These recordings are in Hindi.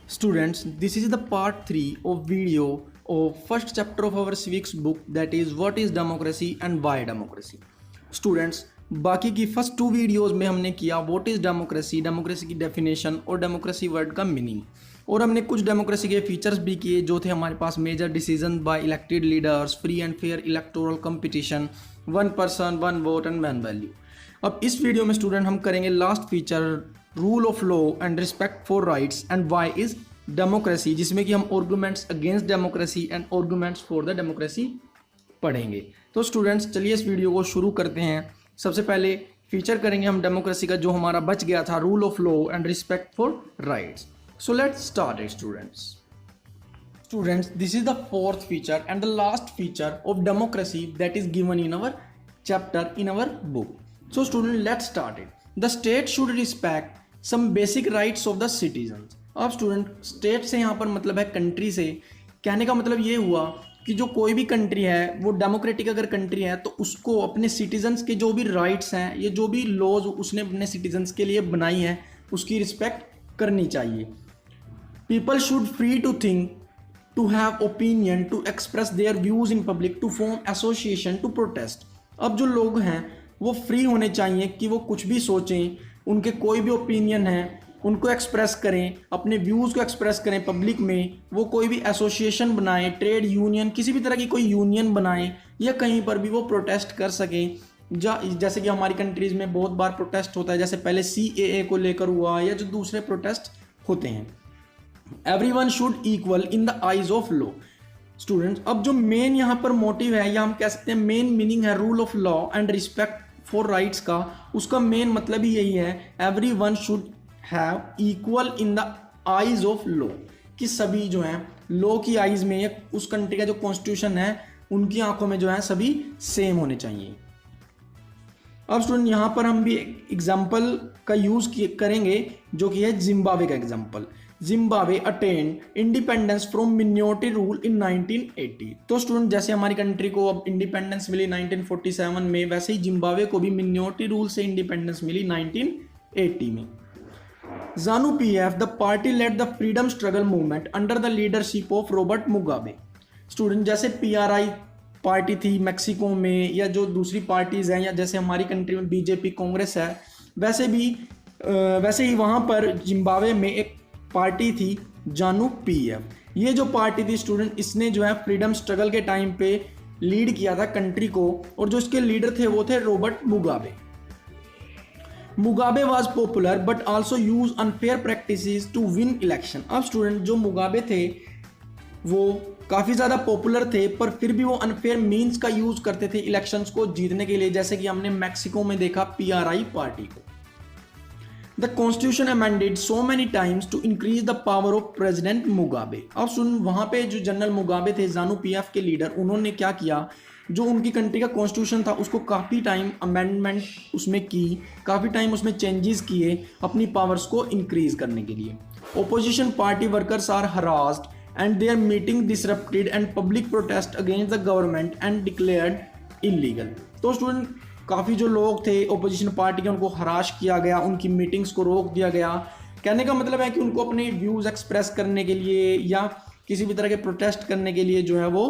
Students, this is the part 3 of video of first chapter of our civics book, that is what is democracy and why democracy. Students, बाकी की फर्स्ट 2 वीडियोस में हमने किया व्हाट इज़ डेमोक्रेसी, डेमोक्रेसी की डेफिनेशन और डेमोक्रेसी वर्ड का मीनिंग, और हमने कुछ डेमोक्रेसी के फीचर्स भी किए जो थे हमारे पास major decision by elected leaders, free and fair electoral competition, one person one vote and one value. अब इस वीडियो में स्टूडेंट हम करेंगे last feature rule of law and respect for rights and why is democracy, जिसमें कि हम arguments against democracy and arguments for the democracy पढ़ेंगे। तो स्टूडेंट्स चलिए इस वीडियो को शुरू करते हैं। सबसे पहले फीचर करेंगे हम डेमोक्रेसी का जो हमारा बच गया था, rule of law and respect for rights. So let's start it students. Students, this is the fourth feature and the last feature of democracy that is given in our chapter in our book. So student, let's start it. The state should respect some basic rights of the citizens. अब स्टूडेंट स्टेट से यहाँ पर मतलब है कंट्री से, कहने का मतलब ये हुआ कि जो कोई भी कंट्री है वो डेमोक्रेटिक अगर कंट्री है तो उसको अपने सिटीजन्स के जो भी राइट्स हैं, ये जो भी लॉज उसने अपने सिटीजन्स के लिए बनाई है उसकी रिस्पेक्ट करनी चाहिए। People should free to think, to have opinion, to express their views in public, to form association, to protest। अब जो लोग हैं वो फ्री होने चाहिए कि वो कुछ भी सोचें, उनके कोई भी ओपिनियन है उनको एक्सप्रेस करें, अपने व्यूज़ को एक्सप्रेस करें पब्लिक में, वो कोई भी एसोसिएशन बनाएं, ट्रेड यूनियन, किसी भी तरह की कोई यूनियन बनाएं या कहीं पर भी वो प्रोटेस्ट कर सकें। जैसे कि हमारी कंट्रीज़ में बहुत बार प्रोटेस्ट होता है, जैसे पहले CAA को लेकर हुआ या जो दूसरे प्रोटेस्ट होते हैं। Everyone should equal in the eyes of law। Students, अब जो मेन यहाँ पर मोटिव है या हम कह सकते हैं मेन मीनिंग है rule of law and respect for rights का, उसका मेन मतलब ही यही है everyone should have equal in the eyes of law, कि सभी जो हैं लॉ की आइज में या उस कंट्री का जो कॉन्स्टिट्यूशन है उनकी आंखों में जो है सभी सेम होने चाहिए। अब स्टूडेंट यहाँ पर हम भी एक एग्जाम्पल का यूज करेंगे जो कि है जिम्बाब्वे का example. Zimbabwe attained independence from minority rule in 1980। तो स्टूडेंट जैसे हमारी कंट्री को अब इंडिपेंडेंस मिली 1947 में, वैसे ही जिम्बाब्वे को भी मिnority रूल से इंडिपेंडेंस मिली 1980 में। ZANU PF the party led the freedom struggle movement under the leadership of Robert Mugabe. Student जैसे PRI पार्टी थी मैक्सिको में या जो दूसरी पार्टीज हैं, या जैसे हमारी कंट्री में BJP कांग्रेस है, वैसे ही वहाँ पर जिम्बाब्वे में एक पार्टी थी ZANU PF। ये जो पार्टी थी स्टूडेंट, इसने जो है फ्रीडम स्ट्रगल के टाइम पे लीड किया था कंट्री को, और जो इसके लीडर थे वो थे Robert Mugabe. Mugabe was popular but also use unfair practices to win election. अब स्टूडेंट जो मुगाबे थे वो काफ़ी ज़्यादा पॉपुलर थे, पर फिर भी वो अनफेयर मीन्स का यूज करते थे इलेक्शंस को जीतने के लिए, जैसे कि हमने मैक्सिको में देखा PRI पार्टी को। The Constitution amended so many times to increase the power of President Mugabe। अब सुन, वहाँ पे जो जनरल मुगाबे थे ZANU PF के लीडर, उन्होंने क्या किया, जो उनकी कंट्री का कॉन्स्टिट्यूशन था उसको काफ़ी टाइम अमेंडमेंट उसमें की, काफ़ी टाइम उसमें चेंजेस किए अपनी पावर्स को इंक्रीज करने के लिए। Opposition party workers are harassed and their meeting disrupted and public protest against the government and declared illegal। तो स्टूडेंट काफ़ी जो लोग थे ओपोजिशन पार्टी के, उनको हराश किया गया, उनकी मीटिंग्स को रोक दिया गया। कहने का मतलब है कि उनको अपने व्यूज़ एक्सप्रेस करने के लिए या किसी भी तरह के प्रोटेस्ट करने के लिए जो है वो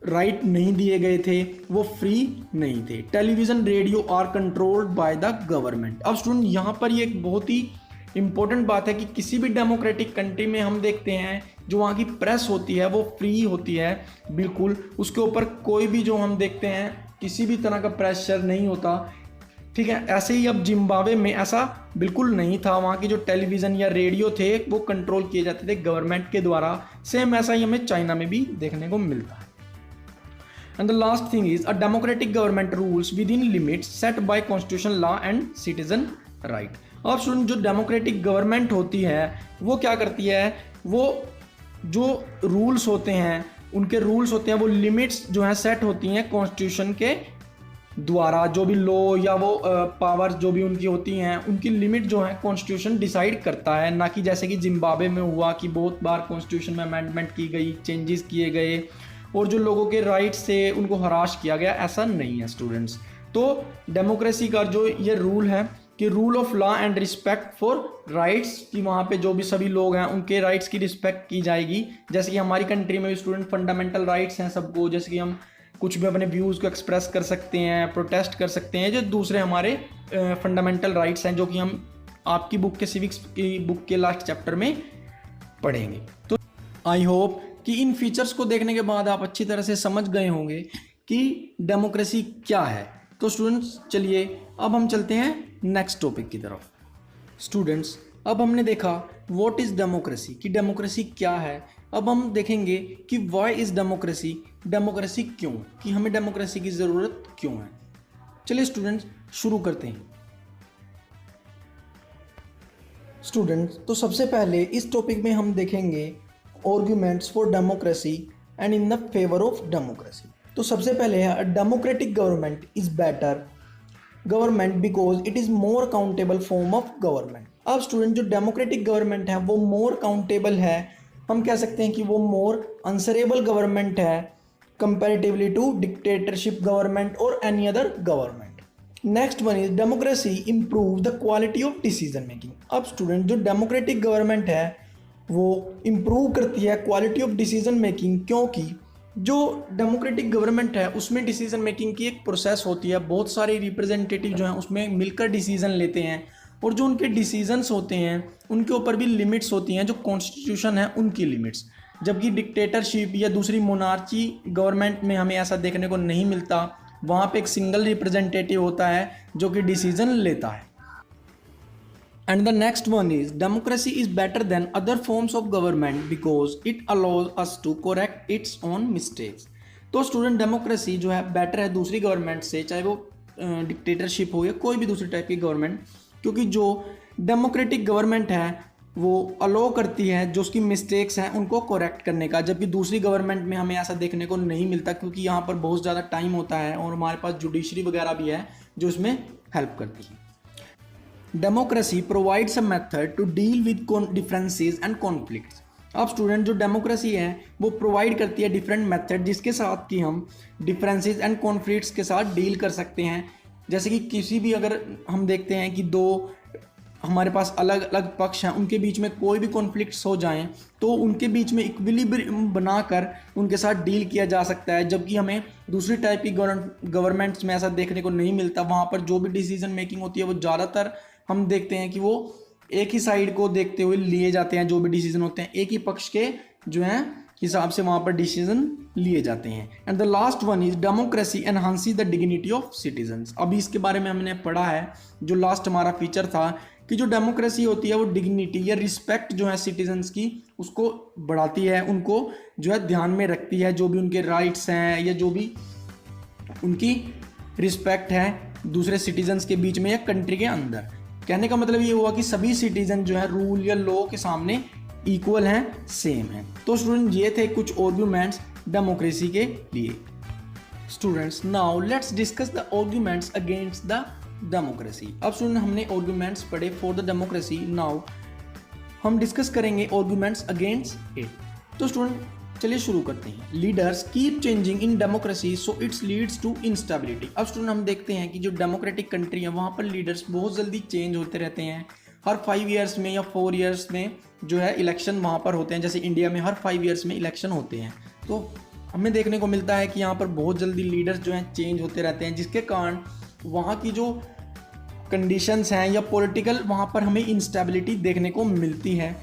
राइट नहीं दिए गए थे, वो फ्री नहीं थे। Television radio are controlled by the government. अब स्टूडेंट यहाँ पर ये एक बहुत ही इंपॉर्टेंट बात है कि किसी भी डेमोक्रेटिक कंट्री में हम देखते हैं जो वहाँ की प्रेस होती है वो फ्री होती है बिल्कुल, उसके ऊपर कोई भी जो हम देखते हैं किसी भी तरह का प्रेशर नहीं होता, ठीक है। ऐसे ही अब जिम्बाब्वे में ऐसा बिल्कुल नहीं था, वहाँ की जो टेलीविज़न या रेडियो थे वो कंट्रोल किए जाते थे गवर्नमेंट के द्वारा। सेम ऐसा ही हमें चाइना में भी देखने को मिलता है। And the last thing is a democratic government rules with in limits set bye constitution law and citizen right. अब सुन, जो डेमोक्रेटिक गवर्नमेंट होती है वो क्या करती है, वो जो रूल्स होते हैं उनके रूल्स होते हैं वो लिमिट्स जो हैं सेट होती हैं कॉन्स्टिट्यूशन के द्वारा। जो भी लॉ या वो पावर्स जो भी उनकी होती हैं उनकी लिमिट जो है कॉन्स्टिट्यूशन डिसाइड करता है, ना कि जैसे कि जिम्बाब्वे में हुआ कि बहुत बार कॉन्स्टिट्यूशन में अमेंडमेंट की गई, चेंजेस किए गए और जो लोगों के राइट्स से उनको हराश किया गया, ऐसा नहीं है स्टूडेंट्स। तो डेमोक्रेसी का जो ये रूल है कि rule of law and respect for rights, कि वहाँ पे जो भी सभी लोग हैं उनके राइट्स की रिस्पेक्ट की जाएगी। जैसे कि हमारी कंट्री में भी स्टूडेंट फंडामेंटल राइट्स हैं सबको, जैसे कि हम कुछ भी अपने व्यूज़ को एक्सप्रेस कर सकते हैं, प्रोटेस्ट कर सकते हैं, जो दूसरे हमारे फंडामेंटल राइट्स हैं जो कि हम आपकी बुक के सिविक्स की बुक के लास्ट चैप्टर में पढ़ेंगे। तो आई होप कि इन फीचर्स को देखने के बाद आप अच्छी तरह से समझ गए होंगे कि डेमोक्रेसी क्या है। तो स्टूडेंट्स चलिए अब हम चलते हैं नेक्स्ट टॉपिक की तरफ। स्टूडेंट्स अब हमने देखा व्हाट इज़ डेमोक्रेसी, कि डेमोक्रेसी क्या है। अब हम देखेंगे कि व्हाई इज़ डेमोक्रेसी, डेमोक्रेसी क्यों, कि हमें डेमोक्रेसी की ज़रूरत क्यों है। चलिए स्टूडेंट्स शुरू करते हैं। स्टूडेंट्स तो सबसे पहले इस टॉपिक में हम देखेंगे arguments for democracy and in the favour of democracy. तो सबसे पहले है democratic government is better government because it is more accountable form of government. अब स्टूडेंट जो डेमोक्रेटिक गवर्नमेंट है वो मोर अकाउंटेबल है, हम कह सकते हैं कि वो मोर आंसरेबल गवर्नमेंट है कंपैरेटिवली टू डिक्टेटरशिप गवर्नमेंट और any other government. Next one is democracy improve the quality of decision making. अब स्टूडेंट जो डेमोक्रेटिक गवर्नमेंट है वो इम्प्रूव करती है क्वालिटी ऑफ डिसीजन मेकिंग, क्योंकि जो डेमोक्रेटिक गवर्नमेंट है उसमें डिसीजन मेकिंग की एक प्रोसेस होती है, बहुत सारे रिप्रेजेंटेटिव जो हैं उसमें मिलकर डिसीजन लेते हैं, और जो उनके डिसीजंस होते हैं उनके ऊपर भी लिमिट्स होती हैं, जो कॉन्स्टिट्यूशन है उनकी लिमिट्स। जबकि डिक्टेटरशिप या दूसरी मोनार्ची गवर्नमेंट में हमें ऐसा देखने को नहीं मिलता, वहाँ पे एक सिंगल रिप्रेजेंटेटिव होता है जो कि डिसीजन लेता है। And the next one is democracy is better than other forms of government because it allows us to correct its own mistakes. तो स्टूडेंट डेमोक्रेसी जो है बेटर है दूसरी गवर्नमेंट से, चाहे वो डिक्टेटरशिप हो या कोई भी दूसरी टाइप की गवर्नमेंट, क्योंकि जो डेमोक्रेटिक गवर्नमेंट है वो अलाउ करती है जो उसकी मिस्टेक्स हैं उनको करेक्ट करने का, जबकि दूसरी गवर्नमेंट में हमें ऐसा देखने को नहीं मिलता, क्योंकि यहाँ पर बहुत ज़्यादा टाइम होता है और हमारे पास जुडिशरी वगैरह भी है जो इसमें हेल्प करती है। Democracy provides a method to deal with differences and conflicts. अब स्टूडेंट जो डेमोक्रेसी है वो प्रोवाइड करती है डिफरेंट मेथड जिसके साथ कि हम डिफरेंसेस एंड कॉन्फ्लिक्ट्स के साथ डील कर सकते हैं। जैसे कि किसी भी अगर हम देखते हैं कि दो हमारे पास अलग अलग पक्ष हैं, उनके बीच में कोई भी कॉन्फ्लिक्ट्स हो जाएं तो उनके बीच में इक्विलिब्रियम बनाकर उनके साथ डील किया जा सकता है, जबकि हमें दूसरी टाइप की गवर्नमेंट्स में ऐसा देखने को नहीं मिलता। वहाँ पर जो भी डिसीजन मेकिंग होती है वो ज़्यादातर हम देखते हैं कि वो एक ही साइड को देखते हुए लिए जाते हैं, जो भी डिसीजन होते हैं एक ही पक्ष के जो हैं हिसाब से वहाँ पर डिसीजन लिए जाते हैं। And the last one is democracy enhances the dignity of citizens. अभी इसके बारे में हमने पढ़ा है, जो लास्ट हमारा फीचर था कि जो डेमोक्रेसी होती है वो डिग्निटी या रिस्पेक्ट जो है सिटीजन्स की उसको बढ़ाती है, उनको जो है ध्यान में रखती है, जो भी उनके राइट्स हैं या जो भी उनकी रिस्पेक्ट है दूसरे सिटीजन्स के बीच में या कंट्री के अंदर। कहने का मतलब ये हुआ कि सभी सिटीजन जो है रूल या लॉ के सामने इक्वल हैं, सेम हैं। तो स्टूडेंट ये थे कुछ आर्गुमेंट्स डेमोक्रेसी के लिए। Students now let's discuss the arguments against the democracy. अब स्टूडेंट हमने आर्गुमेंट्स पढ़े फॉर द डेमोक्रेसी, नाउ हम डिस्कस करेंगे आर्गुमेंट्स अगेंस्ट इट। तो स्टूडेंट चलिए शुरू करते हैं। Leaders keep changing in democracy so it's leads to instability. अब स्टूडेंट हम देखते हैं कि जो डेमोक्रेटिक कंट्री है वहाँ पर लीडर्स बहुत जल्दी चेंज होते रहते हैं। हर 5 ईयर्स में या 4 ईयर्स में जो है इलेक्शन वहाँ पर होते हैं, जैसे इंडिया में हर 5 ईयर्स में इलेक्शन होते हैं। तो हमें देखने को मिलता है कि यहाँ पर बहुत जल्दी लीडर्स जो हैं चेंज होते रहते हैं, जिसके कारण वहाँ की जो कंडीशंस हैं या पॉलिटिकल वहाँ पर हमें इंस्टेबिलिटी देखने को मिलती है।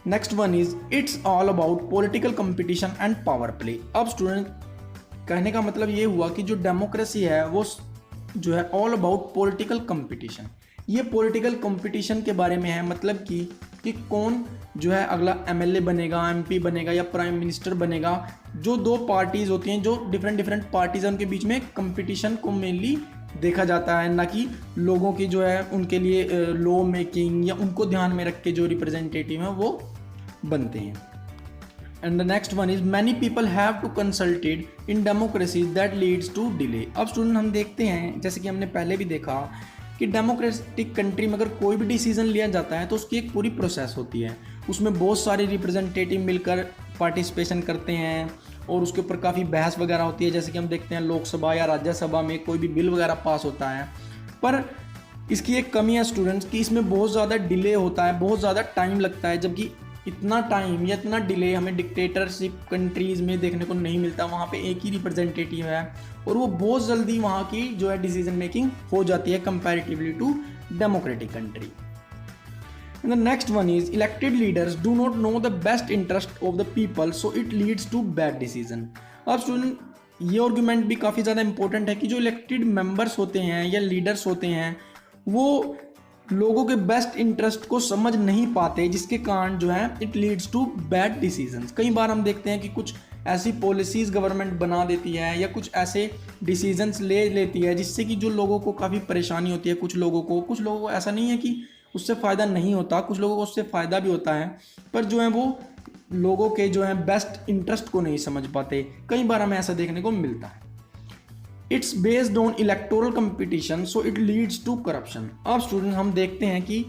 Next one is it's all about political competition and power play. अब स्टूडेंट कहने का मतलब ये हुआ कि जो डेमोक्रेसी है वो जो है ऑल अबाउट पॉलिटिकल कंपटीशन। ये पॉलिटिकल कंपटीशन के बारे में है, मतलब कि कौन जो है अगला एमएलए बनेगा, एमपी बनेगा या प्राइम मिनिस्टर बनेगा। जो दो पार्टीज होती हैं, जो डिफरेंट पार्टीज हैं, उनके बीच में कंपटीशन को मेनली देखा जाता है, ना कि लोगों की जो है उनके लिए लॉ मेकिंग या उनको ध्यान में रख के जो रिप्रेजेंटेटिव हैं वो बनते हैं। And the next one is many people have to consulted in democracy that leads to delay. अब स्टूडेंट हम देखते हैं, जैसे कि हमने पहले भी देखा कि डेमोक्रेटिक कंट्री में अगर कोई भी डिसीजन लिया जाता है तो उसकी एक पूरी प्रोसेस होती है, उसमें बहुत सारे रिप्रेजेंटेटिव मिलकर पार्टिसिपेशन करते हैं और उसके ऊपर काफ़ी बहस वगैरह होती है। जैसे कि हम देखते हैं लोकसभा या राज्यसभा में कोई भी बिल वगैरह पास होता है, पर इसकी एक कमी है स्टूडेंट्स कि इसमें बहुत ज़्यादा डिले होता है, बहुत ज़्यादा टाइम लगता है, जबकि इतना टाइम या इतना डिले हमें डिक्टेटरशिप कंट्रीज़ में देखने को नहीं मिलता। वहाँ पे एक ही रिप्रेजेंटेटिव है और वो बहुत जल्दी वहाँ की जो है डिसीजन मेकिंग हो जाती है comparatively to democratic country. And the next one is elected leaders do not know the best interest of the people, so it leads to bad decision. अब स्टूडेंट ये आर्गुमेंट भी काफ़ी ज़्यादा इंपॉर्टेंट है कि जो इलेक्टेड मेंबर्स होते हैं या लीडर्स होते हैं वो लोगों के बेस्ट इंटरेस्ट को समझ नहीं पाते, जिसके कारण जो है it leads to bad decisions. कई बार हम देखते हैं कि कुछ ऐसी पॉलिसीज़ गवर्नमेंट बना देती है या कुछ ऐसे डिसीजंस ले लेती है जिससे कि जो लोगों को काफ़ी परेशानी होती है। कुछ लोगों को ऐसा नहीं है कि उससे फ़ायदा नहीं होता, कुछ लोगों को उससे फ़ायदा भी होता है, पर जो है वो लोगों के जो है बेस्ट इंटरेस्ट को नहीं समझ पाते। कई बार हमें ऐसा देखने को मिलता है। It's based on electoral competition, so it leads to corruption. अब स्टूडेंट हम देखते हैं कि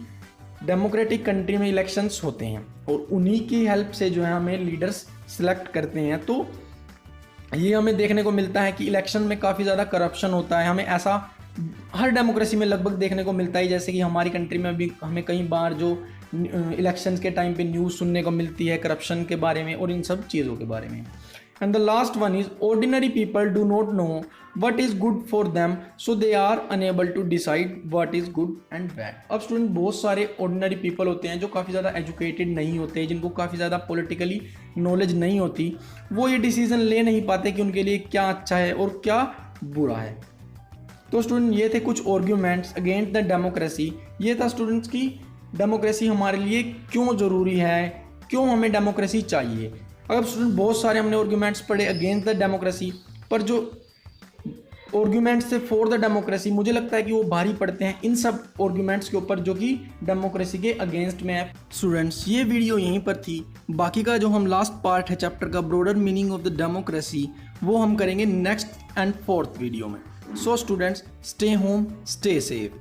डेमोक्रेटिक कंट्री में इलेक्शंस होते हैं और उन्हीं की हेल्प से जो है हमें लीडर्स सिलेक्ट करते हैं। तो ये हमें देखने को मिलता है कि इलेक्शन में काफ़ी ज़्यादा करप्शन होता है। हमें ऐसा हर डेमोक्रेसी में लगभग देखने को मिलता है, जैसे कि हमारी कंट्री में भी हमें कई बार जो इलेक्शंस के टाइम पे न्यूज़ सुनने को मिलती है करप्शन के बारे में और इन सब चीज़ों के बारे में। And the last one is ordinary people do not know what is good for them, so they are unable to decide what is good and bad. अब स्टूडेंट बहुत सारे ऑर्डिनरी पीपल होते हैं जो काफ़ी ज़्यादा एजुकेटेड नहीं होते, जिनको काफ़ी ज़्यादा पॉलिटिकली नॉलेज नहीं होती, वो ये डिसीज़न ले नहीं पाते कि उनके लिए क्या अच्छा है और क्या बुरा है। तो स्टूडेंट ये थे कुछ आर्ग्यूमेंट्स अगेंस्ट द डेमोक्रेसी। ये था स्टूडेंट्स की डेमोक्रेसी हमारे लिए क्यों ज़रूरी है, क्यों हमें डेमोक्रेसी चाहिए। अगर स्टूडेंट बहुत सारे हमने आर्ग्यूमेंट्स पढ़े अगेंस्ट द डेमोक्रेसी, पर जो आर्ग्यूमेंट्स थे फॉर द डेमोक्रेसी मुझे लगता है कि वो भारी पड़ते हैं इन सब आर्ग्यूमेंट्स के ऊपर जो कि डेमोक्रेसी के अगेंस्ट में है। स्टूडेंट्स ये वीडियो यहीं पर थी, बाकी का जो हम लास्ट पार्ट है चैप्टर का broader meaning of the democracy वो हम करेंगे नेक्स्ट एंड फोर्थ वीडियो में। So students, stay home, stay safe.